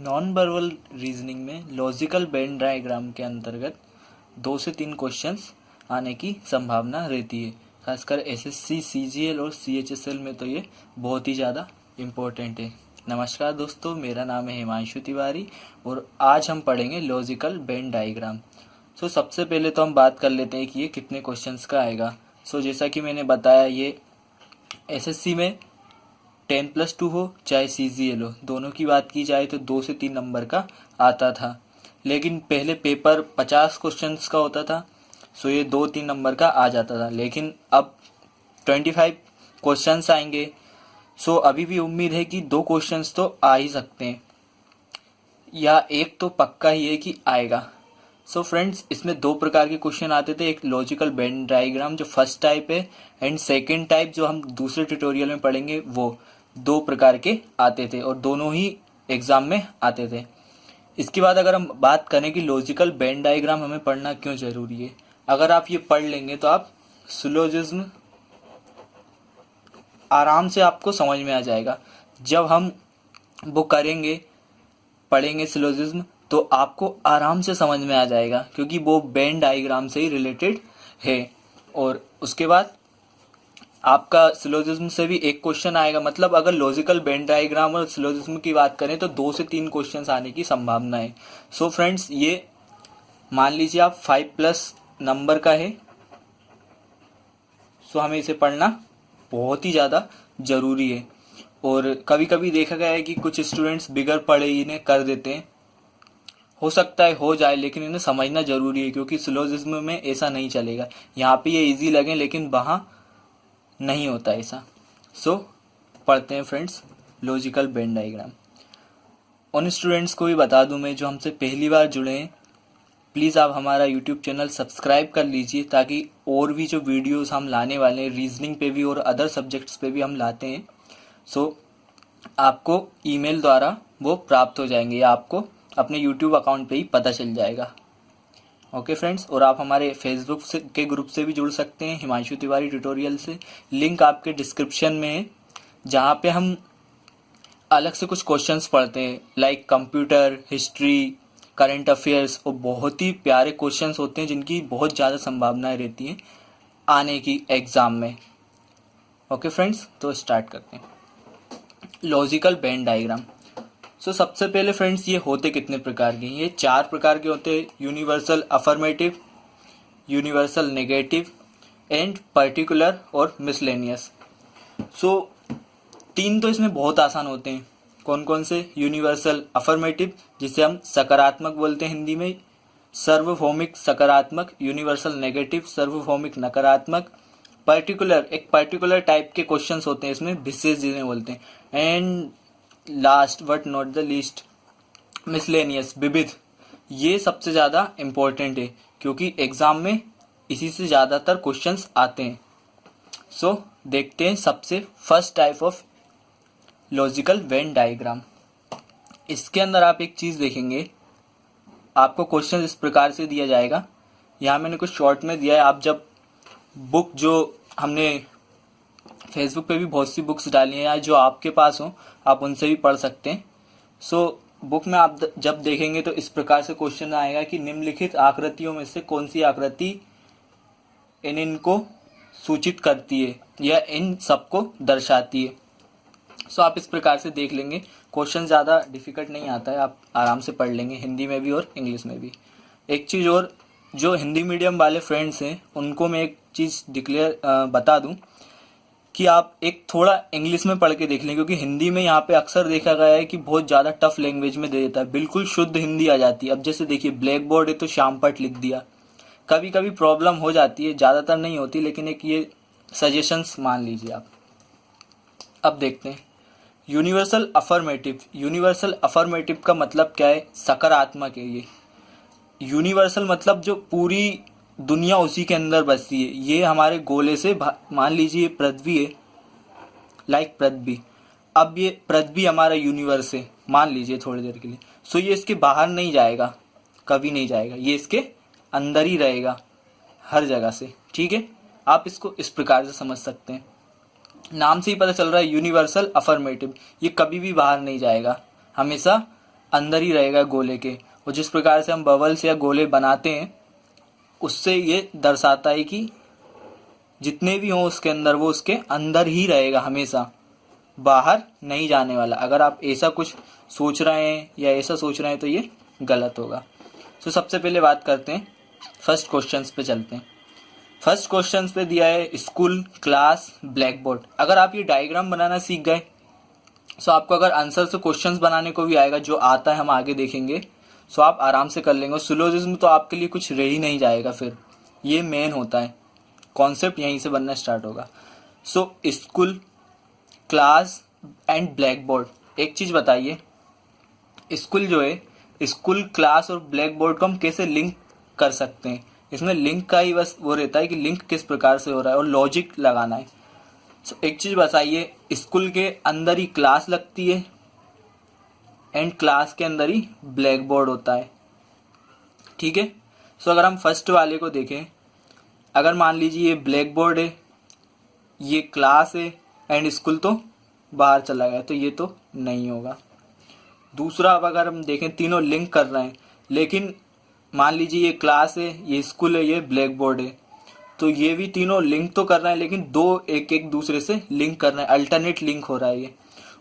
Non verbal reasoning में logical Venn diagram के अंतर्गत 2 से 3 क्वेश्चंस आने की संभावना रहती है। खासकर एसएससी, सीजीएल और सीएचएसएल में तो ये बहुत ही ज़्यादा इम्पोर्टेंट है। नमस्कार दोस्तों, मेरा नाम है हिमांशु तिवारी और आज हम पढ़ेंगे लॉजिकल वेन डायग्राम। सबसे पहले तो हम बात कर लेते हैं कि ये कितने क्वेश्चंस का आएगा। जैसा कि मैंने बताया, ये एसएससी में 10+2 हो चाहे सीजीएल हो, दोनों की बात की जाए तो 2 से 3 नंबर का आता था। लेकिन पहले पेपर 50 क्वेश्चंस का होता था, ये 2-3 नंबर का आ जाता था। लेकिन अब 25 क्वेश्चंस आएंगे। अभी भी उम्मीद है कि 2 क्वेश्चंस तो आ ही सकते हैं, या एक तो पक्का ही है कि आएगा। फ्रेंड्स, इसमें 2 प्रकार के क्वेश्चन आते थे। एक लॉजिकल वेन डायग्राम जो फर्स्ट टाइप है, एंड सेकंड टाइप जो हम दूसरे ट्यूटोरियल में पढ़ेंगे, वो 2 प्रकार के आते थे और दोनों ही एग्जाम में आते थे। इसके बाद अगर हम बात करें कि लॉजिकल वेन डायग्राम हमें पढ़ना क्यों जरूरी है, अगर आप ये पढ़ लेंगे तो आप सिलोजिज्म आराम से आपको समझ में आ जाएगा। जब हम वो पढ़ेंगे सिलोजिज्म, तो आपको आराम से समझ में आ जाएगा, क्योंकि वो वेन डायग्राम से ही रिलेटेड है। और उसके बाद आपका सिलोजिज्म से भी एक क्वेश्चन आएगा। मतलब अगर लॉजिकल वेन डायग्राम और सिलोजिज्म की बात करें तो 2 से 3 क्वेश्चंस आने की संभावना है। फ्रेंड्स, ये मान लीजिए आप 5+ नंबर का है, हमें इसे पढ़ना बहुत ही ज़्यादा ज़रूरी है। और कभी कभी देखा गया है कि कुछ स्टूडेंट्स बिगर पढ़े इन्हें कर देते हैं। हो सकता है हो जाए, लेकिन इन्हें समझना जरूरी है, क्योंकि सिलोजिज्म में ऐसा नहीं चलेगा। यहाँ पे ये इजी लगे लेकिन वहाँ नहीं होता ऐसा। पढ़ते हैं फ्रेंड्स लॉजिकल वेन डायग्राम। उन स्टूडेंट्स को भी बता दूं मैं जो हमसे पहली बार जुड़े हैं, प्लीज़ आप हमारा यूट्यूब चैनल सब्सक्राइब कर लीजिए, ताकि और भी जो वीडियोस हम लाने वाले हैं रीजनिंग पे भी और अदर सब्जेक्ट्स पे भी हम लाते हैं, आपको ईमेल द्वारा वो प्राप्त हो जाएंगे, या आपको अपने यूट्यूब अकाउंट पे ही पता चल जाएगा। ओके फ्रेंड्स, और आप हमारे फेसबुक के ग्रुप से भी जुड़ सकते हैं, हिमांशु तिवारी ट्यूटोरियल से। लिंक आपके डिस्क्रिप्शन में है, जहाँ पे हम अलग से कुछ क्वेश्चंस पढ़ते हैं, like computer, history, current affairs, और बहुत ही प्यारे क्वेश्चंस होते हैं जिनकी बहुत ज़्यादा संभावनाएं रहती हैं आने की एग्ज़ाम में। ओके फ्रेंड्स, तो स्टार्ट करते हैं लॉजिकल वेन डायग्राम। सबसे पहले फ्रेंड्स, ये होते कितने प्रकार के हैं? ये 4 प्रकार के होते हैं: universal affirmative, universal negative, and particular और मिसलेनियस। 3 तो इसमें बहुत आसान होते हैं। कौन कौन से? यूनिवर्सल अफर्मेटिव, जिसे हम सकारात्मक बोलते हैं हिंदी में, सार्वभौमिक सकारात्मक। यूनिवर्सल नेगेटिव, सार्वभौमिक नकारात्मक। पर्टिकुलर, एक पर्टिकुलर टाइप के क्वेश्चंस होते हैं इसमें, विशेष जिन्हें बोलते हैं। And last but not the least, miscellaneous, विविध। ये सबसे ज़्यादा इम्पोर्टेंट है, क्योंकि एग्जाम में इसी से ज़्यादातर क्वेश्चंस आते हैं। देखते हैं सबसे first type of logical Venn diagram. इसके अंदर आप एक चीज़ देखेंगे, आपको क्वेश्चन इस प्रकार से दिया जाएगा। यहाँ मैंने कुछ शॉर्ट में दिया है। आप जब बुक, जो हमने फेसबुक पे भी बहुत सी बुक्स डाली हैं, या जो आपके पास हो आप उनसे भी पढ़ सकते हैं। बुक में आप जब देखेंगे तो इस प्रकार से क्वेश्चन आएगा कि निम्नलिखित आकृतियों में से कौन सी आकृति इनको सूचित करती है या इन सबको दर्शाती है। आप इस प्रकार से देख लेंगे। क्वेश्चन ज़्यादा डिफिकल्ट नहीं आता है, आप आराम से पढ़ लेंगे, हिंदी में भी और इंग्लिश में भी। एक चीज़ और, जो हिंदी मीडियम वाले फ्रेंड्स हैं उनको मैं एक चीज़ बता दूं कि आप एक थोड़ा इंग्लिश में पढ़ के देख लें, क्योंकि हिंदी में यहाँ पे अक्सर देखा गया है कि बहुत ज़्यादा टफ लैंग्वेज में दे देता है, बिल्कुल शुद्ध हिंदी आ जाती है। अब जैसे देखिए, ब्लैक बोर्ड है तो श्यामपट लिख दिया। कभी कभी प्रॉब्लम हो जाती है, ज़्यादातर नहीं होती, लेकिन एक ये सजेशंस मान लीजिए आप। अब देखते हैं यूनिवर्सल अफर्मेटिव। यूनिवर्सल अफर्मेटिव का मतलब क्या है? सकारात्मक है ये। यूनिवर्सल मतलब जो पूरी दुनिया उसी के अंदर बसती है। ये हमारे गोले से, मान लीजिए पृथ्वी है, लाइक पृथ्वी। अब ये पृथ्वी हमारा यूनिवर्स है, मान लीजिए थोड़ी देर के लिए। ये इसके बाहर नहीं जाएगा, कभी नहीं जाएगा, ये इसके अंदर ही रहेगा हर जगह से। ठीक है, आप इसको इस प्रकार से समझ सकते हैं। नाम से ही पता चल रहा है यूनिवर्सल अफर्मेटिव, ये कभी भी बाहर नहीं जाएगा, हमेशा अंदर ही रहेगा गोले के, और जिस प्रकार से हम बबल्स या गोले बनाते हैं उससे ये दर्शाता है कि जितने भी हों उसके अंदर वो उसके अंदर ही रहेगा, हमेशा बाहर नहीं जाने वाला। अगर आप ऐसा कुछ सोच रहे हैं या ऐसा सोच रहे हैं तो ये गलत होगा। तो सबसे पहले बात करते हैं, फर्स्ट क्वेश्चंस पे चलते हैं। फर्स्ट क्वेश्चन पे दिया है स्कूल, क्लास, ब्लैक बोर्ड। अगर आप ये डायग्राम बनाना सीख गए तो आपको अगर आंसर से क्वेश्चंस बनाने को भी आएगा, जो आता है हम आगे देखेंगे, तो आप आराम से कर लेंगे। और सिलोजिज्म तो आपके लिए कुछ रह ही नहीं जाएगा, फिर ये मेन होता है, कॉन्सेप्ट यहीं से बनना स्टार्ट होगा। So school, class and black board. एक चीज़ बताइए, स्कूल जो है, स्कूल, क्लास और ब्लैक बोर्ड को हम कैसे लिंक कर सकते हैं? इसमें लिंक का ही बस वो रहता है कि लिंक किस प्रकार से हो रहा है और लॉजिक लगाना है। सो एक चीज़ बताइए, स्कूल के अंदर ही क्लास लगती है एंड क्लास के अंदर ही ब्लैक बोर्ड होता है, ठीक है। सो अगर हम फर्स्ट वाले को देखें, अगर मान लीजिए ये ब्लैक बोर्ड है, ये क्लास है एंड स्कूल तो बाहर चला गया, तो ये तो नहीं होगा। दूसरा, अब अगर हम देखें तीनों लिंक कर रहे हैं, लेकिन मान लीजिए ये क्लास है, ये स्कूल है, ये ब्लैक बोर्ड है, तो ये भी तीनों लिंक तो कर रहे हैं, लेकिन दो एक एक दूसरे से लिंक कर रहे हैं, अल्टरनेट लिंक हो रहा है ये।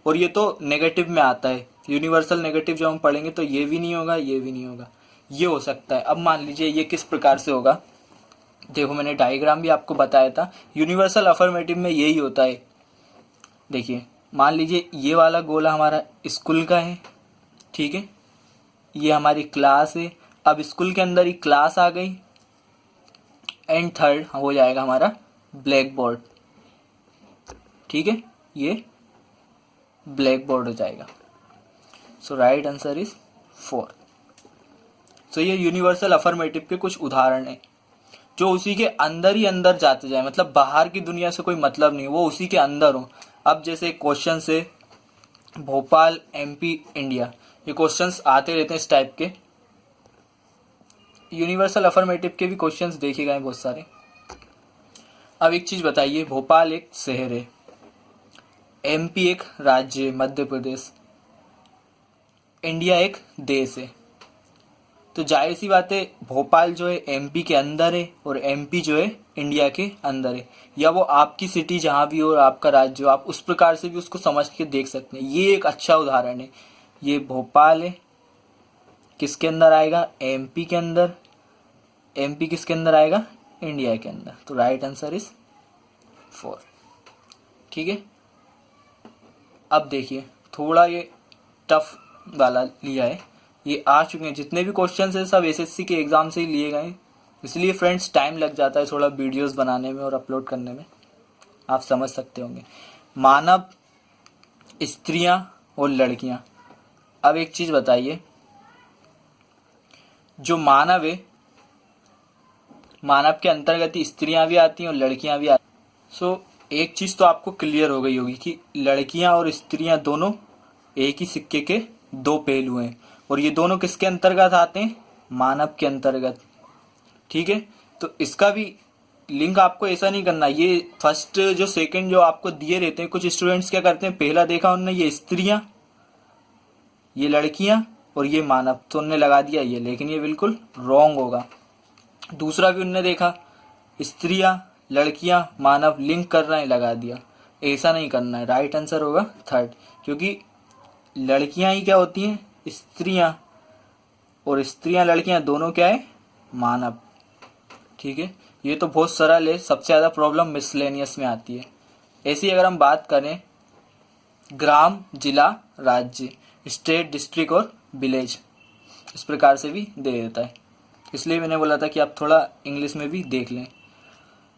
और ये तो नेगेटिव में आता है, यूनिवर्सल नेगेटिव जब हम पढ़ेंगे तो ये भी नहीं होगा, ये भी नहीं होगा, ये हो सकता है। अब मान लीजिए ये किस प्रकार से होगा, देखो मैंने डायग्राम भी आपको बताया था, यूनिवर्सल अफर्मेटिव में यही होता है। देखिए मान लीजिए ये वाला गोला हमारा स्कूल का है, ठीक है, ये हमारी क्लास है। अब स्कूल के अंदर ही क्लास आ गई एंड थर्ड हो जाएगा हमारा ब्लैक बोर्ड, ठीक है, ये ब्लैक बोर्ड हो जाएगा। सो राइट आंसर इज 4। सो ये यूनिवर्सल अफर्मेटिव के कुछ उदाहरण हैं जो उसी के अंदर ही अंदर जाते जाए, मतलब बाहर की दुनिया से कोई मतलब नहीं, वो उसी के अंदर हो। अब जैसे क्वेश्चन से भोपाल, एमपी, इंडिया, ये क्वेश्चंस आते रहते हैं इस टाइप के। यूनिवर्सल अफर्मेटिव के भी क्वेश्चंस देखे गए बहुत सारे। अब एक चीज बताइए, भोपाल एक शहर है, एमपी एक राज्य है, मध्य प्रदेश, इंडिया एक देश है, तो जाहिर सी बात है भोपाल जो है एमपी के अंदर है और एमपी जो है इंडिया के अंदर है, या वो आपकी सिटी जहाँ भी हो और आपका राज्य हो, आप उस प्रकार से भी उसको समझ के देख सकते हैं। ये एक अच्छा उदाहरण है। ये भोपाल है, किसके अंदर आएगा? एमपी के अंदर। एमपी किसके अंदर आएगा? इंडिया के अंदर। तो राइट आंसर इज 4, ठीक है। अब देखिए थोड़ा ये टफ वाला लिया है, ये आ चुके हैं जितने भी क्वेश्चंस हैं सब एसएससी के एग्जाम से ही लिए गए, इसलिए फ्रेंड्स टाइम लग जाता है थोड़ा वीडियोस बनाने में और अपलोड करने में, आप समझ सकते होंगे। मानव, स्त्रियां और लड़कियां। अब एक चीज बताइए, जो मानव है, मानव के अंतर्गत ही स्त्रियां भी आती हैं और लड़कियां भी आती हैं। सो एक चीज तो आपको क्लियर हो गई होगी कि लड़कियां और स्त्रियां दोनों एक ही सिक्के के दो पहलू हैं, और ये दोनों किसके अंतर्गत आते हैं? मानव के अंतर्गत, ठीक है। तो इसका भी लिंक आपको ऐसा नहीं करना, ये फर्स्ट जो सेकंड जो आपको दिए रहते हैं, कुछ स्टूडेंट्स क्या करते हैं, पहला देखा उन्होंने ये स्त्रियां, ये लड़कियां और ये मानव, तो उन्होंने लगा दिया ये, लेकिन ये बिल्कुल रॉन्ग होगा। दूसरा भी उन्होंने देखा स्त्रियां, लड़कियां, मानव, लिंक कर रहे हैं, लगा दिया, ऐसा नहीं करना है। राइट आंसर होगा 3rd, क्योंकि लड़कियां ही क्या होती हैं? स्त्रियां, और स्त्रियां लड़कियां दोनों क्या है? मानव, ठीक है। ये तो बहुत सरल है, सबसे ज़्यादा प्रॉब्लम मिसलेनियस में आती है। ऐसी अगर हम बात करें ग्राम, जिला, राज्य, स्टेट, डिस्ट्रिक्ट और विलेज, इस प्रकार से भी दे देता है, इसलिए मैंने बोला था कि आप थोड़ा इंग्लिश में भी देख लें।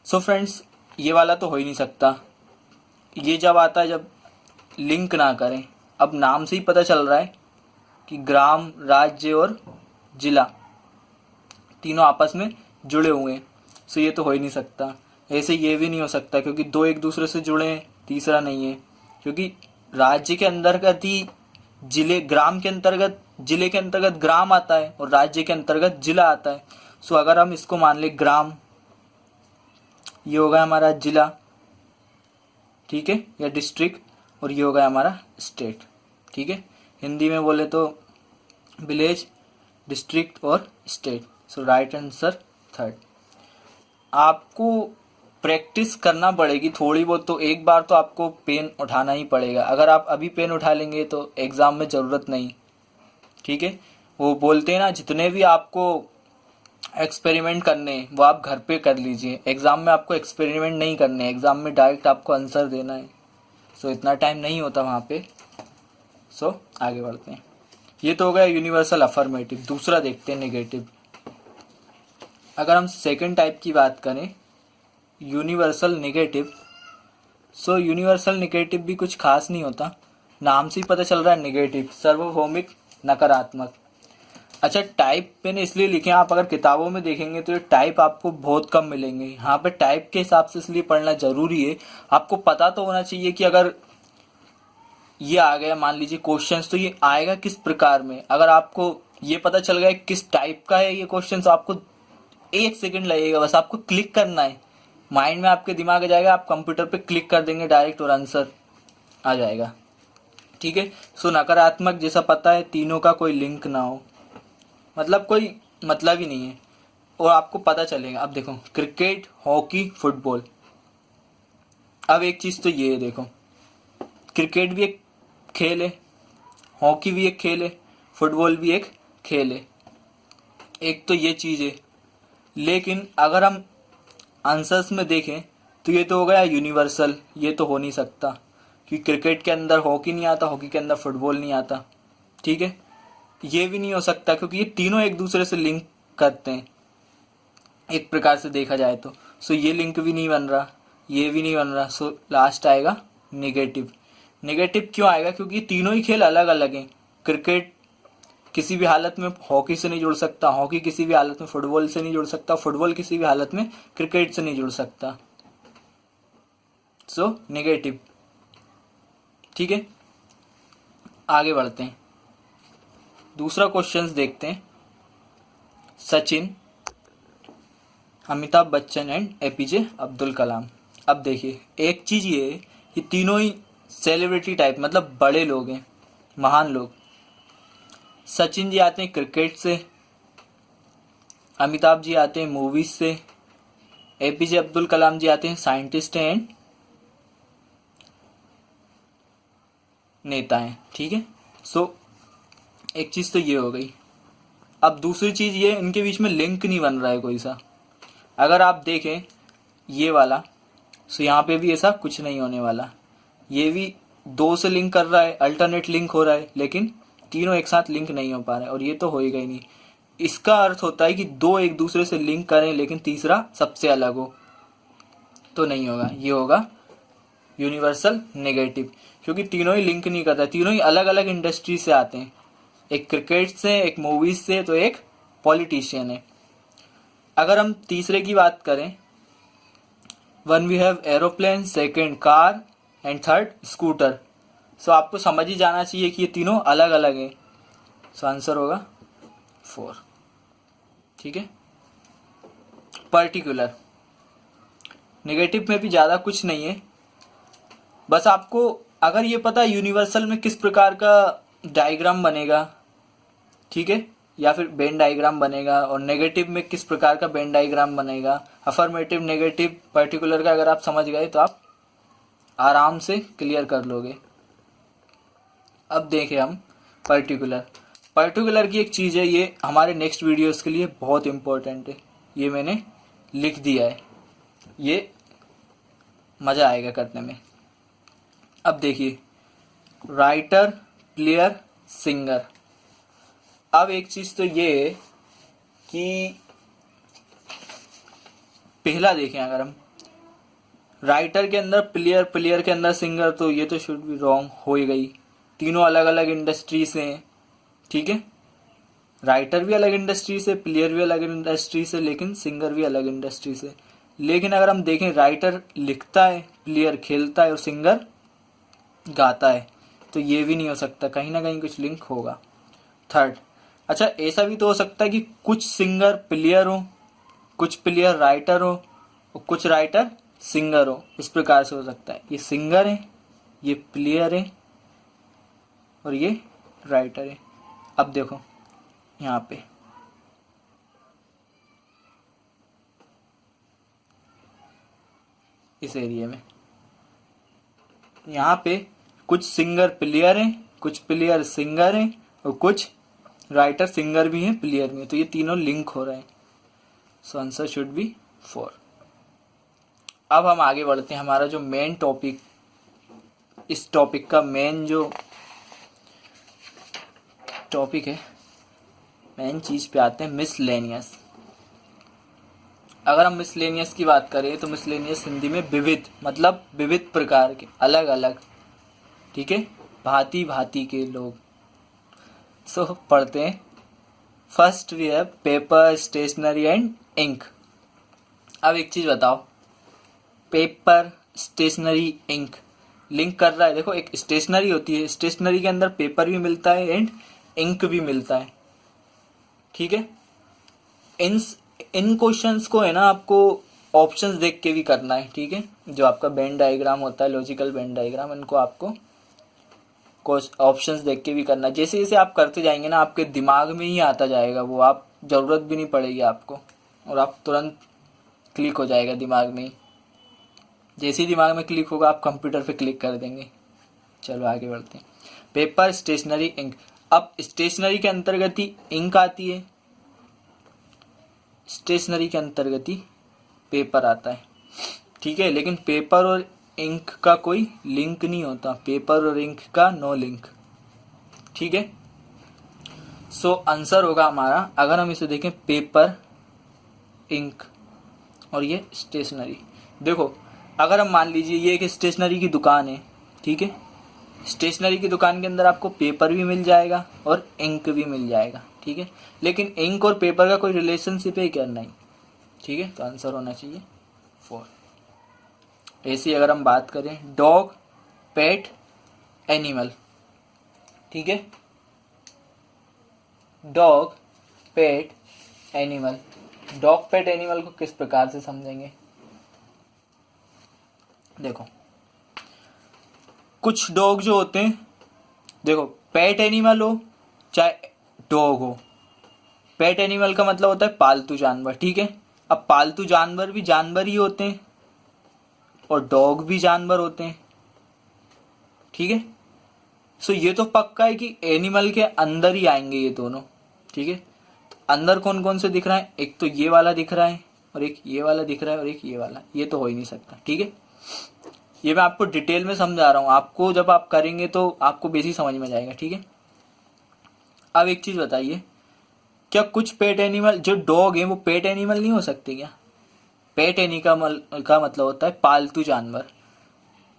सो फ्रेंड्स ये वाला तो हो ही नहीं सकता, ये जब आता है जब लिंक ना करें। अब नाम से ही पता चल रहा है कि ग्राम, राज्य और जिला तीनों आपस में जुड़े हुए हैं, सो ये तो हो ही नहीं सकता। ऐसे ये भी नहीं हो सकता क्योंकि दो एक दूसरे से जुड़े हैं, तीसरा नहीं है, क्योंकि राज्य के अंतर्गत ही जिले, ग्राम के अंतर्गत, जिले के अंतर्गत ग्राम आता है और राज्य के अंतर्गत जिला आता है। सो अगर हम इसको मान ले ग्राम, ये होगा हमारा जिला, ठीक है, या डिस्ट्रिक्ट, और ये होगा हमारा स्टेट, ठीक है। हिंदी में बोले तो विलेज, डिस्ट्रिक्ट और स्टेट। सो राइट आंसर थर्ड। आपको प्रैक्टिस करना पड़ेगी थोड़ी बहुत, तो एक बार तो आपको पेन उठाना ही पड़ेगा। अगर आप अभी पेन उठा लेंगे तो एग्ज़ाम में ज़रूरत नहीं, ठीक है। वो बोलते हैं ना, जितने भी आपको एक्सपेरिमेंट करने हैं वो आप घर पे कर लीजिए। एग्ज़ाम में आपको एक्सपेरिमेंट नहीं करने, एग्ज़ाम में डायरेक्ट आपको आंसर देना है। सो इतना टाइम नहीं होता वहाँ पे। सो आगे बढ़ते हैं। ये तो हो गया यूनिवर्सल अफर्मेटिव। दूसरा देखते हैं नेगेटिव। अगर हम सेकंड टाइप की बात करें, universal negative. So universal negative भी कुछ खास नहीं होता, नाम से ही पता चल रहा है नेगेटिव, सार्वभौमिक नकारात्मक। अच्छा, टाइप मैंने इसलिए लिखे हैं, आप अगर किताबों में देखेंगे तो ये टाइप आपको बहुत कम मिलेंगे। यहाँ पे टाइप के हिसाब से इसलिए पढ़ना जरूरी है। आपको पता तो होना चाहिए कि अगर ये आ गया मान लीजिए क्वेश्चंस, तो ये आएगा किस प्रकार में। अगर आपको ये पता चल गया किस टाइप का है ये क्वेश्चन, तो आपको 1 सेकंड लगेगा, बस आपको क्लिक करना है, माइंड में आपके दिमाग आ जाएगा, आप कंप्यूटर पे क्लिक कर देंगे डायरेक्ट और आंसर आ जाएगा, ठीक है। सो नकारात्मक जैसा पता है, तीनों का कोई लिंक ना हो, मतलब कोई मतलब ही नहीं है, और आपको पता चलेगा। अब देखो, क्रिकेट, हॉकी, फुटबॉल। अब एक चीज तो ये है, देखो क्रिकेट भी एक खेल है, हॉकी भी एक खेल है, फुटबॉल भी एक खेल है, एक तो ये चीज है। लेकिन अगर हम आंसर्स में देखें तो ये तो हो गया यूनिवर्सल, ये तो हो नहीं सकता, क्योंकि क्रिकेट के अंदर हॉकी नहीं आता, हॉकी के अंदर फुटबॉल नहीं आता, ठीक है। ये भी नहीं हो सकता क्योंकि ये तीनों एक दूसरे से लिंक करते हैं एक प्रकार से देखा जाए तो। सो ये लिंक भी नहीं बन रहा, ये भी नहीं बन रहा। सो लास्ट आएगा नेगेटिव। नेगेटिव क्यों आएगा? क्योंकि तीनों ही खेल अलग अलग हैं। क्रिकेट किसी भी हालत में हॉकी से नहीं जुड़ सकता, हॉकी किसी भी हालत में फुटबॉल से नहीं जुड़ सकता, फुटबॉल किसी भी हालत में क्रिकेट से नहीं जुड़ सकता। सो नेगेटिव, ठीक है। आगे बढ़ते हैं, दूसरा क्वेश्चंस देखते हैं। Sachin, Amitabh Bachchan and APJ Abdul Kalam. अब देखिए, एक चीज ये है, ये तीनों ही सेलिब्रिटी टाइप, मतलब बड़े लोग हैं, महान लोग। सचिन जी आते हैं क्रिकेट से, अमिताभ जी आते हैं मूवीज से, एपीजे अब्दुल कलाम जी आते हैं साइंटिस्ट हैं एंड नेता हैं, ठीक है। सो एक चीज तो ये हो गई। अब दूसरी चीज ये, इनके बीच में लिंक नहीं बन रहा है कोई सा। अगर आप देखें ये वाला, सो यहाँ पे भी ऐसा कुछ नहीं होने वाला। ये भी 2 से लिंक कर रहा है, अल्टरनेट लिंक हो रहा है, लेकिन तीनों एक साथ लिंक नहीं हो पा रहे, और ये तो होएगा ही नहीं। इसका अर्थ होता है कि 2 एक दूसरे से लिंक करें लेकिन तीसरा सबसे अलग हो, तो नहीं होगा। ये होगा यूनिवर्सल नेगेटिव, क्योंकि तीनों ही लिंक नहीं करता, तीनों ही अलग अलग इंडस्ट्री से आते हैं, एक क्रिकेट से, एक मूवीज से, तो एक पॉलिटिशियन है। अगर हम तीसरे की बात करें, 1 we have aeroplane, second car and third scooter. So आपको समझ ही जाना चाहिए कि ये तीनों अलग अलग हैं। सो आंसर होगा 4, ठीक है। पर्टिकुलर, नेगेटिव में भी ज़्यादा कुछ नहीं है, बस आपको अगर ये पता है यूनिवर्सल में किस प्रकार का डायग्राम बनेगा, ठीक है, या फिर बेन डायग्राम बनेगा, और नेगेटिव में किस प्रकार का बेन डायग्राम बनेगा, अफर्मेटिव, नेगेटिव, पर्टिकुलर का अगर आप समझ गए तो आप आराम से क्लियर कर लोगे। अब देखें हम पर्टिकुलर। पर्टिकुलर की एक चीज़ है, ये हमारे नेक्स्ट वीडियोस के लिए बहुत इंपॉर्टेंट है, ये मैंने लिख दिया है, ये मज़ा आएगा करने में। अब देखिए, राइटर, प्लेयर, सिंगर। अब एक चीज़ तो ये है कि पहला देखें, अगर हम राइटर के अंदर प्लेयर, प्लेयर के अंदर सिंगर, तो ये तो शुड बी रॉन्ग हो ही गई। तीनों अलग अलग इंडस्ट्री से हैं, ठीक है। राइटर भी अलग इंडस्ट्री से, प्लेयर भी अलग इंडस्ट्री से, लेकिन सिंगर भी अलग इंडस्ट्री से। लेकिन अगर हम देखें, राइटर लिखता है, प्लेयर खेलता है और सिंगर गाता है, तो ये भी नहीं हो सकता, कहीं ना कहीं कुछ लिंक होगा। थर्ड, अच्छा ऐसा भी तो हो सकता है कि कुछ सिंगर प्लेयर हो, कुछ प्लेयर राइटर हो, और कुछ राइटर सिंगर हो, इस प्रकार से हो सकता है। ये सिंगर है, ये प्लेयर है, और ये राइटर है। अब देखो, यहाँ पे इस एरिया में, यहाँ पे कुछ सिंगर प्लेयर हैं, कुछ प्लेयर सिंगर हैं और कुछ राइटर सिंगर भी हैं प्लेयर भी हैं, तो ये तीनों लिंक हो रहे हैं। So answer should be 4। अब हम आगे बढ़ते हैं, हमारा जो मेन टॉपिक, इस टॉपिक का मेन जो टॉपिक है, मेन चीज पे आते हैं, मिसलेनियस। अगर हम मिसलेनियस की बात करें तो मिसलेनियस हिंदी में विविध, मतलब विविध प्रकार के, अलग अलग, ठीक है, भांति भांति के लोग। सो पढ़ते हैं। First we have paper, stationery and ink. अब एक चीज बताओ, पेपर, स्टेशनरी, इंक लिंक कर रहा है। देखो एक स्टेशनरी होती है, स्टेशनरी के अंदर पेपर भी मिलता है एंड इंक भी मिलता है, ठीक है। इन क्वेश्चंस को है ना आपको ऑप्शंस देख के भी करना है, ठीक है। जो आपका वेन डायग्राम होता है, लॉजिकल वेन डायग्राम, इनको आपको ऑप्शंस देख के भी करना है। जैसे जैसे आप करते जाएंगे ना आपके दिमाग में ही आता जाएगा वो, आप जरूरत भी नहीं पड़ेगी आपको, और आप तुरंत क्लिक हो जाएगा दिमाग में ही। जैसे ही दिमाग में क्लिक होगा आप कंप्यूटर पे क्लिक कर देंगे। चलो आगे बढ़ते हैं। Paper, stationery, ink. अब स्टेशनरी के अंतर्गत ही इंक आती है, स्टेशनरी के अंतर्गत ही पेपर आता है, ठीक है। लेकिन पेपर और इंक का कोई लिंक नहीं होता, पेपर और इंक का नो लिंक, ठीक है। सो आंसर होगा हमारा, अगर हम इसे देखें, पेपर, इंक और ये स्टेशनरी। देखो अगर हम मान लीजिए ये एक स्टेशनरी की दुकान है, ठीक है। स्टेशनरी की दुकान के अंदर आपको पेपर भी मिल जाएगा और इंक भी मिल जाएगा, ठीक है। लेकिन इंक और पेपर का कोई रिलेशनशिप है क्या? नहीं, ठीक है। तो आंसर होना चाहिए 4। ऐसी अगर हम बात करें, डॉग, पेट, एनिमल, ठीक है। डॉग, पेट, एनिमल। डॉग, पेट, एनिमल को किस प्रकार से समझेंगे? देखो कुछ डॉग जो होते हैं, देखो पेट एनिमल हो चाहे डॉग हो, पेट एनिमल का मतलब होता है पालतू जानवर, ठीक है। अब पालतू जानवर भी जानवर ही होते हैं और डॉग भी जानवर होते हैं, ठीक है। सो ये तो पक्का है कि एनिमल के अंदर ही आएंगे ये दोनों, ठीक है। तो अंदर कौन कौन से दिख रहा है? एक तो ये वाला दिख रहा है और एक ये वाला दिख रहा है और एक ये वाला, ये तो हो ही नहीं सकता, ठीक है। ये मैं आपको डिटेल में समझा रहा हूं, आपको जब आप करेंगे तो आपको बेसिक समझ में जाएगा, ठीक है। अब एक चीज बताइए, क्या कुछ पेट एनिमल जो डॉग है वो पेट एनिमल नहीं हो सकते क्या? पेट एनिमल का मतलब होता है पालतू जानवर,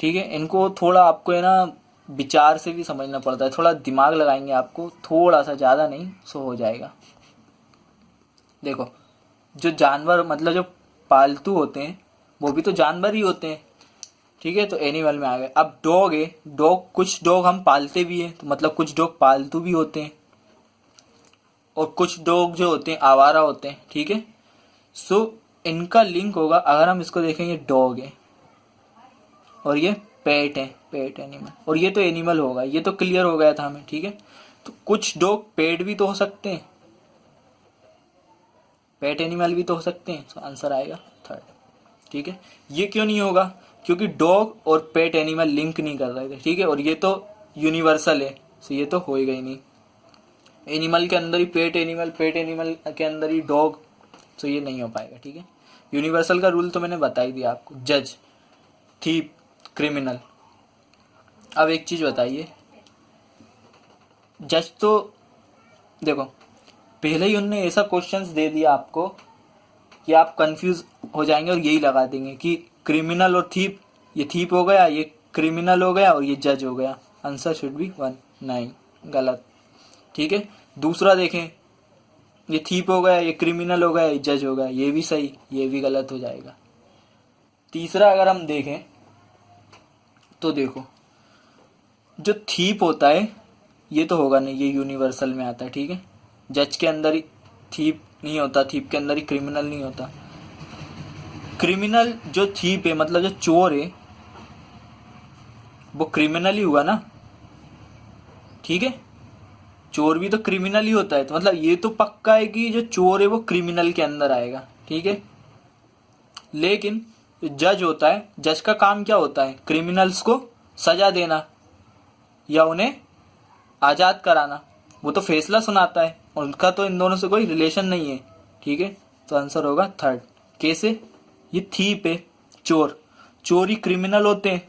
ठीक है। इनको थोड़ा आपको है ना विचार से भी समझना पड़ता है, थोड़ा दिमाग लगाएंगे आपको, थोड़ा सा, ज्यादा नहीं, सो हो जाएगा। देखो जो जानवर मतलब जो पालतू होते हैं वो भी तो जानवर ही होते हैं, ठीक है। तो एनिमल में आ गए। अब डॉग है, डॉग, कुछ डॉग हम पालते भी हैं, तो मतलब कुछ डॉग पालतू भी होते हैं और कुछ डॉग जो होते हैं आवारा होते हैं, ठीक है। सो इनका लिंक होगा, अगर हम इसको देखेंगे, डॉग है और ये पेट है, पेट एनिमल, और ये तो एनिमल होगा, ये तो क्लियर हो गया था हमें, ठीक है। तो कुछ डॉग पेट भी तो हो सकते हैं, पेट एनिमल भी तो हो सकते हैं, तो आंसर आएगा 3, ठीक है। ये क्यों नहीं होगा? क्योंकि डॉग और पेट एनिमल लिंक नहीं कर रहे थे, ठीक है। और ये तो यूनिवर्सल है, तो ये तो होएगा ही नहीं। एनिमल के अंदर ही पेट एनिमल, पेट एनिमल के अंदर ही डॉग, तो ये नहीं हो पाएगा, ठीक है। यूनिवर्सल का रूल तो मैंने बता ही दिया आपको, जज, थीप, क्रिमिनल। अब एक चीज बताइए, जज तो देखो पहले ही उनने ऐसा क्वेश्चंस दे दिया आपको कि आप कंफ्यूज हो जाएंगे और यही लगा देंगे कि क्रिमिनल और थीप, ये थीप हो गया, ये क्रिमिनल हो गया और ये जज हो गया। आंसर शुड बी 1, नहीं, गलत, ठीक है। दूसरा देखें, ये थीप हो गया, ये क्रिमिनल हो गया, ये जज हो गया, ये भी सही, ये भी गलत हो जाएगा। तीसरा अगर हम देखें तो देखो जो थीप होता है ये तो होगा नहीं, ये यूनिवर्सल में आता है, ठीक है। जज के अंदर ही थीप नहीं होता, थीप के अंदर ही क्रिमिनल नहीं होता। क्रिमिनल जो थीप है, मतलब जो चोर है, वो क्रिमिनल ही हुआ ना, ठीक है। चोर भी तो क्रिमिनल ही होता है, तो मतलब ये तो पक्का है कि जो चोर है वो क्रिमिनल के अंदर आएगा, ठीक है। लेकिन जज होता है, जज का काम क्या होता है, क्रिमिनल्स को सजा देना या उन्हें आज़ाद कराना, वो तो फैसला सुनाता है, और उनका तो इन दोनों से कोई रिलेशन नहीं है, ठीक है। तो आंसर होगा थर्ड। कैसे, ये थीप है, चोर, चोर ही क्रिमिनल होते हैं,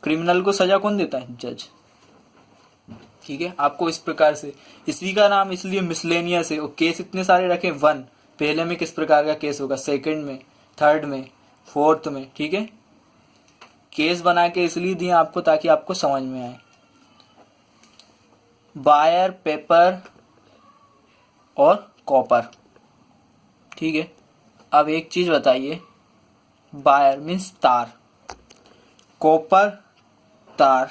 क्रिमिनल को सजा कौन देता है, जज, ठीक है। आपको इस प्रकार से, इसी का नाम इसलिए मिसलेनियस है, और केस इतने सारे रखे, वन, पहले में किस प्रकार का केस होगा, सेकंड में, थर्ड में, फोर्थ में, ठीक है। केस बना के इसलिए दिए आपको ताकि आपको समझ में आए। वायर, पेपर और कॉपर, ठीक है। अब एक चीज बताइए, वायर मीन्स तार, कॉपर तार,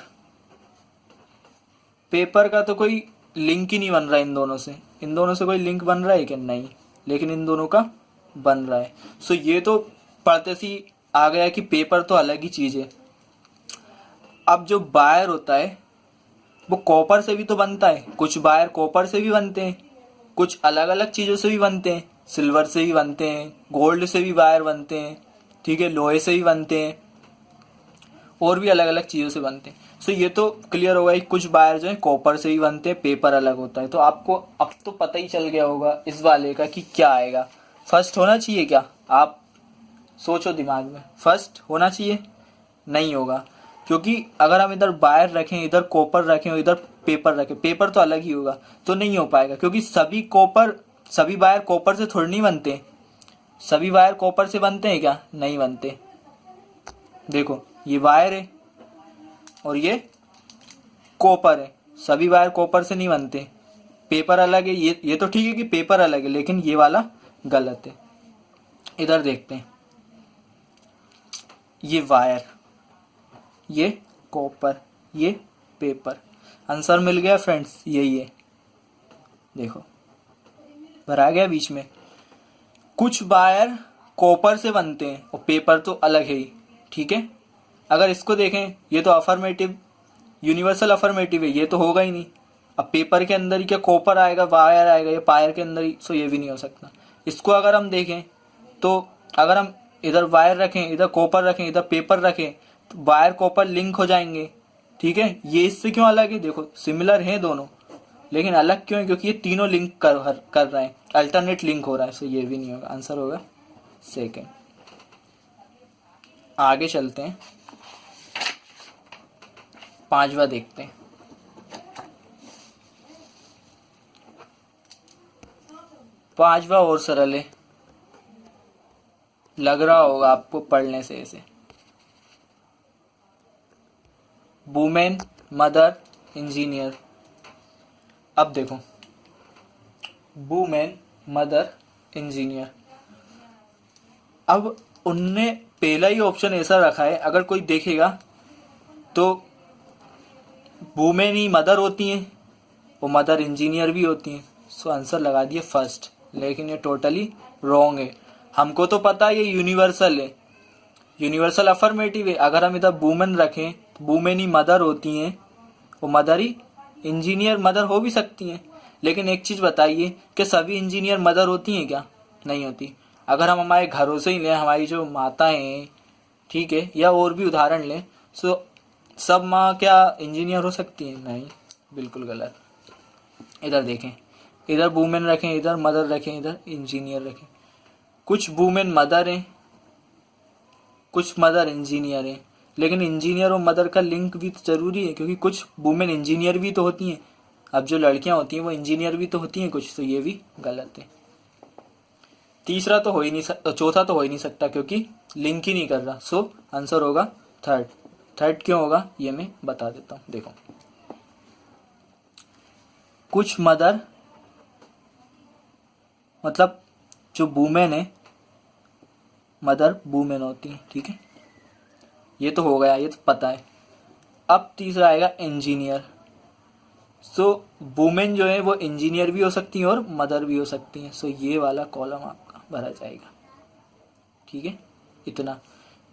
पेपर का तो कोई लिंक ही नहीं बन रहा इन दोनों से, इन दोनों से कोई लिंक बन रहा है क्या, नहीं, लेकिन इन दोनों का बन रहा है। सो ये तो पढ़ते सी आ गया कि पेपर तो अलग ही चीज है। अब जो वायर होता है वो कॉपर से भी तो बनता है, कुछ वायर कॉपर से भी बनते हैं, कुछ अलग अलग चीज़ों से भी बनते हैं, सिल्वर से भी बनते हैं, गोल्ड से भी वायर बनते हैं, ठीक है, लोहे से भी बनते हैं, और भी अलग अलग चीज़ों से बनते हैं। सो ये तो क्लियर होगा कि कुछ वायर जो है कॉपर से भी बनते हैं, पेपर अलग होता है। तो आपको अब तो पता ही चल गया होगा इस वाले का कि क्या आएगा। फर्स्ट होना चाहिए क्या, आप सोचो दिमाग में, फर्स्ट होना चाहिए, नहीं होगा, क्योंकि अगर हम इधर वायर रखें, इधर कॉपर रखें और इधर पेपर रखें, पेपर तो अलग ही होगा, तो नहीं हो पाएगा, क्योंकि सभी वायर कॉपर से थोड़ी नहीं बनते। सभी वायर कॉपर से बनते हैं क्या, नहीं बनते। देखो ये वायर है और ये कॉपर है, सभी वायर कॉपर से नहीं बनते, पेपर अलग है, ये तो ठीक है कि पेपर अलग है, लेकिन ये वाला गलत है। इधर देखते हैं, ये वायर, ये कॉपर, ये पेपर, आंसर मिल गया फ्रेंड्स, यही है, देखो भरा गया बीच में। कुछ वायर कॉपर से बनते हैं और पेपर तो अलग है ही, ठीक है। अगर इसको देखें, ये तो अफर्मेटिव, यूनिवर्सल अफर्मेटिव है, ये तो होगा ही नहीं। अब पेपर के अंदर ही क्या कॉपर आएगा, वायर आएगा, ये वायर के अंदर ही, सो ये भी नहीं हो सकता। इसको अगर हम देखें तो अगर हम इधर वायर रखें, इधर कॉपर रखें, इधर पेपर रखें, तो वायर कॉपर लिंक हो जाएंगे, ठीक है। ये इससे क्यों अलग है, देखो सिमिलर हैं दोनों, लेकिन अलग क्यों है, क्योंकि ये तीनों लिंक कर रहे हैं, अल्टरनेट लिंक हो रहा है, सो ये भी नहीं होगा, आंसर होगा सेकेंड। आगे चलते हैं, पांचवा देखते हैं। पांचवा और सरल है, लग रहा होगा आपको पढ़ने से ऐसे। Women, mother, engineer. अब देखो, वुमेन, मदर, इंजीनियर, अब उनने पहला ही ऑप्शन ऐसा रखा है, अगर कोई देखेगा तो वुमेन ही मदर होती हैं और मदर इंजीनियर भी होती हैं, सो आंसर लगा दिए फर्स्ट, लेकिन ये टोटली रॉन्ग है। हमको तो पता है ये यूनिवर्सल है, यूनिवर्सल अफर्मेटिव है। अगर हम इधर वुमेन रखें तो वुमेन ही मदर होती हैं और मदर ही इंजीनियर, मदर हो भी सकती हैं, लेकिन एक चीज़ बताइए कि सभी इंजीनियर मदर होती हैं क्या, नहीं होती। अगर हम हमारे घरों से ही लें, हमारी जो माताएं हैं, ठीक है, या और भी उदाहरण लें, सो सब माँ क्या इंजीनियर हो सकती हैं, नहीं, बिल्कुल गलत। इधर देखें, इधर वुमेन रखें, इधर मदर रखें, इधर इंजीनियर रखें, कुछ वुमेन मदर हैं, कुछ मदर इंजीनियर हैं, लेकिन इंजीनियर और मदर का लिंक भी तो जरूरी है, क्योंकि कुछ वुमेन इंजीनियर भी तो होती हैं। अब जो लड़कियां होती हैं वो इंजीनियर भी तो होती हैं कुछ, तो ये भी गलत है। तीसरा तो हो ही नहीं सकता, चौथा तो हो ही नहीं सकता, क्योंकि लिंक ही नहीं कर रहा, सो आंसर होगा थर्ड। थर्ड क्यों होगा ये मैं बता देता हूँ, देखो। कुछ मदर मतलब जो वुमेन है, मदर वुमेन होती है, ठीक है, ये तो हो गया, ये तो पता है। अब तीसरा आएगा इंजीनियर। सो वुमेन जो है वो इंजीनियर भी हो सकती हैं और मदर भी हो सकती हैं, सो ये वाला कॉलम आपका भरा जाएगा, ठीक है। इतना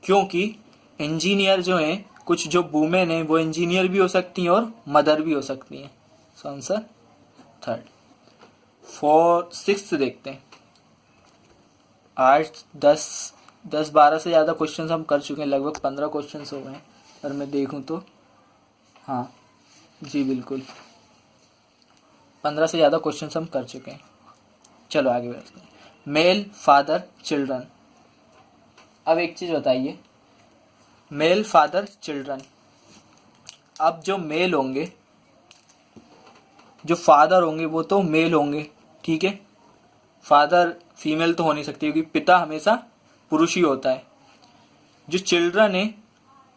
क्योंकि इंजीनियर जो है, कुछ जो वुमेन है वो इंजीनियर भी हो सकती हैं और मदर भी हो सकती हैं, सो आंसर थर्ड। 4 6 देखते हैं। 8 10 12 से ज़्यादा क्वेश्चंस हम कर चुके हैं, लगभग 15 क्वेश्चंस हो गए हैं अगर मैं देखूं तो। हाँ जी बिल्कुल, 15 से ज़्यादा क्वेश्चंस हम कर चुके हैं। चलो आगे बढ़ते हैं। Male father children. अब एक चीज़ बताइए, मेल फादर चिल्ड्रन, अब जो मेल होंगे, जो फादर होंगे वो तो मेल होंगे, ठीक है। फादर फीमेल तो हो नहीं सकती क्योंकि पिता हमेशा पुरुष ही होता है। जो चिल्ड्रन है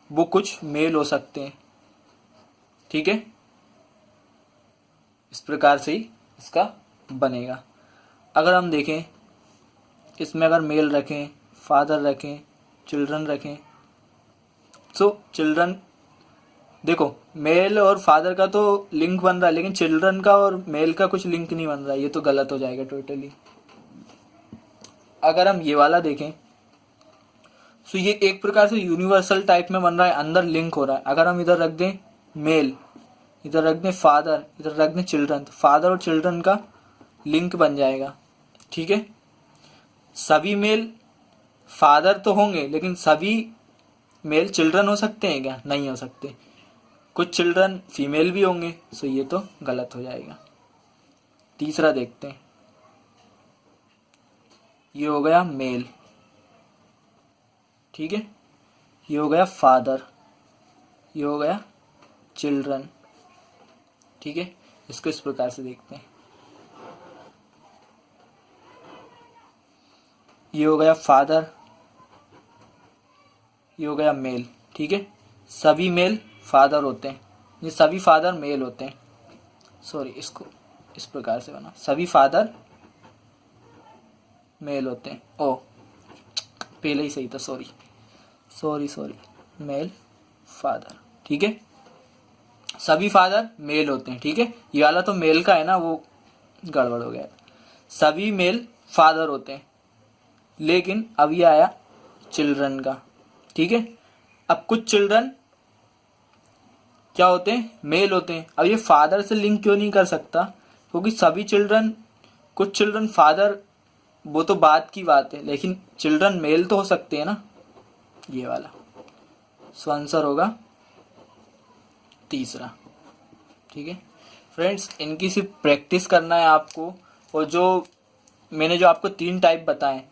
वो कुछ मेल हो सकते हैं, ठीक है। इस प्रकार से ही इसका बनेगा। अगर हम देखें इसमें, अगर मेल रखें, फादर रखें, चिल्ड्रन रखें, तो चिल्ड्रन देखो, मेल और फादर का तो लिंक बन रहा है, लेकिन चिल्ड्रन का और मेल का कुछ लिंक नहीं बन रहा है, ये तो गलत हो जाएगा टोटली। अगर हम ये वाला देखें तो ये एक प्रकार से यूनिवर्सल टाइप में बन रहा है, अंदर लिंक हो रहा है। अगर हम इधर रख दें मेल, इधर रख दें फादर, इधर रख दें चिल्ड्रन, तो फादर और चिल्ड्रन का लिंक बन जाएगा, ठीक है। सभी मेल फादर तो होंगे, लेकिन सभी मेल चिल्ड्रन हो सकते हैं क्या? नहीं हो सकते। कुछ चिल्ड्रन फीमेल भी होंगे, सो ये तो गलत हो जाएगा। तीसरा देखते हैं, ये हो गया मेल, ठीक है। ये हो गया फादर, ये हो गया चिल्ड्रन, ठीक है। इसको इस प्रकार से देखते हैं, ये हो गया फादर, ये हो गया मेल, ठीक है। सभी मेल फादर होते हैं, ये सभी फादर मेल होते हैं। सॉरी, इसको इस प्रकार से बना, सभी फादर मेल होते हैं। ओ, पहले ही सही था, sorry sorry sorry, male father, ठीक है। सभी फादर मेल होते हैं, ठीक है। ये वाला तो मेल का है ना, वो गड़बड़ हो गया। सभी मेल फादर होते हैं, लेकिन अब ये आया चिल्ड्रन का, ठीक है। अब कुछ चिल्ड्रन क्या होते हैं? मेल होते हैं। अब ये फादर से लिंक क्यों नहीं कर सकता? क्योंकि सभी चिल्ड्रन, कुछ चिल्ड्रन फादर, वो तो बात की बात है, लेकिन चिल्ड्रन मेल तो हो सकते हैं ना, ये वाला। सो आंसर होगा तीसरा, ठीक है। फ्रेंड्स, इनकी सिर्फ प्रैक्टिस करना है आपको। और जो मैंने जो आपको 3 टाइप बताए,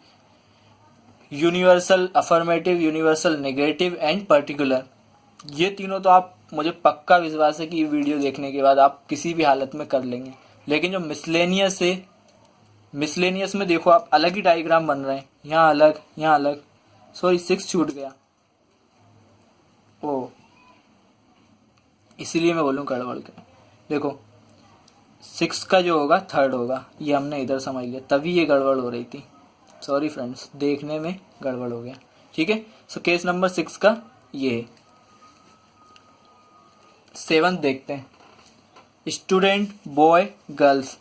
universal affirmative, universal negative and particular, ये तीनों तो आप, मुझे पक्का विश्वास है कि ये वीडियो देखने के बाद आप किसी भी हालत में कर लेंगे। लेकिन जो मिसलेनियस है, मिसलेनियस में देखो आप अलग ही डायग्राम बन रहे हैं, यहाँ अलग, यहाँ अलग। सॉरी, 6 छूट गया, ओ इसीलिए मैं बोलूँ गड़बड़ के। देखो 6 का जो होगा थर्ड होगा, ये हमने इधर समझ लिया, तभी ये गड़बड़ हो रही थी। सॉरी फ्रेंड्स, देखने में गड़बड़ हो गया, ठीक है। सो केस नंबर 6 का ये है। 7 देखते हैं, स्टूडेंट बॉय गर्ल्स।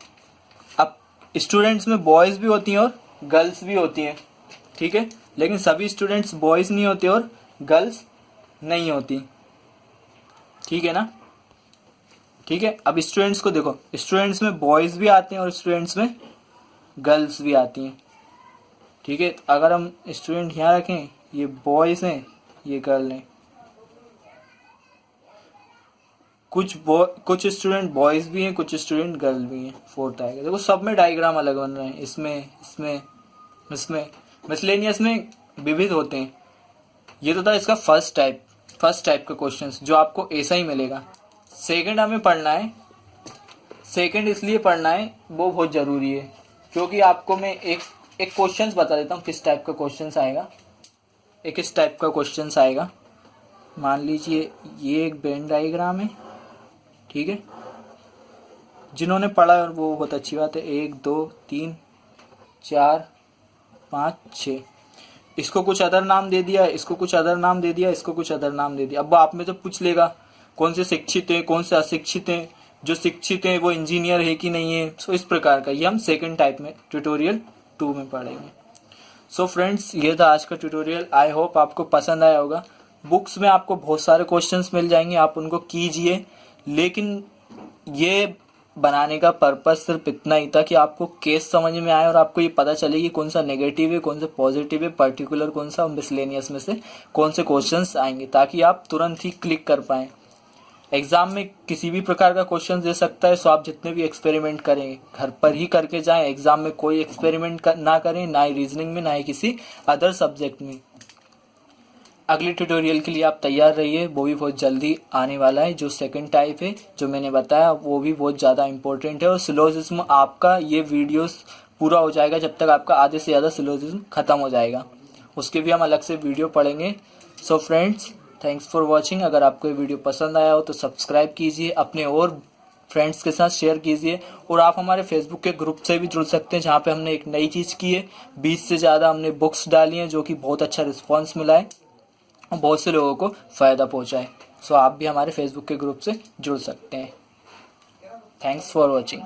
अब स्टूडेंट्स में बॉयज़ भी होती हैं और गर्ल्स भी होती हैं, ठीक है। लेकिन सभी स्टूडेंट्स बॉयज़ नहीं होते और गर्ल्स नहीं होती, ठीक है ना, ठीक है। अब स्टूडेंट्स को देखो, स्टूडेंट्स में बॉयज़ भी आते हैं और स्टूडेंट्स में गर्ल्स भी आती हैं, ठीक है। अगर हम स्टूडेंट यहाँ रखें, ये बॉयज़ हैं, ये गर्ल हैं। कुछ स्टूडेंट बॉयज़ भी हैं, कुछ स्टूडेंट गर्ल भी हैं, फोर्थ आएगा। देखो सब में डायग्राम अलग बन रहे हैं, इसमें इसमें इसमें मिसलेनियस में विविध होते हैं। ये तो था इसका फर्स्ट टाइप का क्वेश्चंस, जो आपको ऐसा ही मिलेगा। सेकंड हमें पढ़ना है, सेकंड इसलिए पढ़ना है, वो बहुत ज़रूरी है, क्योंकि आपको मैं एक क्वेश्चंस बता देता हूँ किस टाइप का क्वेश्चंस आएगा। इस टाइप का क्वेश्चंस आएगा, मान लीजिए ये एक वेन डायग्राम है, ठीक है। जिन्होंने पढ़ा है वो बहुत अच्छी बात है। 1 2 3 4 5 6, इसको कुछ अदर नाम दे दिया, इसको कुछ अदर नाम दे दिया, इसको कुछ अदर नाम दे दिया। अब वो आप में तो पूछ लेगा कौन से शिक्षित हैं, कौन से अशिक्षित हैं, जो शिक्षित हैं वो इंजीनियर है कि नहीं है। सो इस प्रकार का ये हम सेकंड टाइप में ट्यूटोरियल 2 में पढ़ेंगे। सो फ्रेंड्स, ये था आज का ट्यूटोरियल। आई होप आपको पसंद आया होगा। बुक्स में आपको बहुत सारे क्वेश्चंस मिल जाएंगे, आप उनको कीजिए। लेकिन ये बनाने का पर्पस सिर्फ इतना ही था कि आपको केस समझ में आए और आपको ये पता चले कि कौन सा नेगेटिव है, कौन सा पॉजिटिव है, पर्टिकुलर कौन सा, मिसलेनियस में से कौन से क्वेश्चंस आएंगे, ताकि आप तुरंत ही क्लिक कर पाएँ। एग्जाम में किसी भी प्रकार का क्वेश्चन दे सकता है, सो आप जितने भी एक्सपेरिमेंट करें घर पर ही करके जाएं। एग्जाम में कोई एक्सपेरिमेंट ना करें, ना ही रीजनिंग में, ना ही किसी अदर सब्जेक्ट में। अगले ट्यूटोरियल के लिए आप तैयार रहिए, वो भी बहुत जल्दी आने वाला है। जो सेकंड टाइप है जो मैंने बताया वो भी बहुत ज़्यादा इंपॉर्टेंट है, और सिलोजिज्म आपका ये वीडियोस पूरा हो जाएगा जब तक आपका आधे से ज़्यादा सिलोजिज्म खत्म हो जाएगा, उसके भी हम अलग से वीडियो पढ़ेंगे। So friends, thanks for watching. अगर आपको ये वीडियो पसंद आया हो तो सब्सक्राइब कीजिए, अपने और फ्रेंड्स के साथ शेयर कीजिए, और आप हमारे फेसबुक के ग्रुप से भी जुड़ सकते हैं, जहाँ पे हमने एक नई चीज़ की है। 20 से ज़्यादा हमने बुक्स डाली हैं, जो कि बहुत अच्छा रिस्पॉन्स मिला है और बहुत से लोगों को फ़ायदा पहुँचा है। सो आप भी हमारे फेसबुक के ग्रुप से जुड़ सकते हैं। Thanks for watching.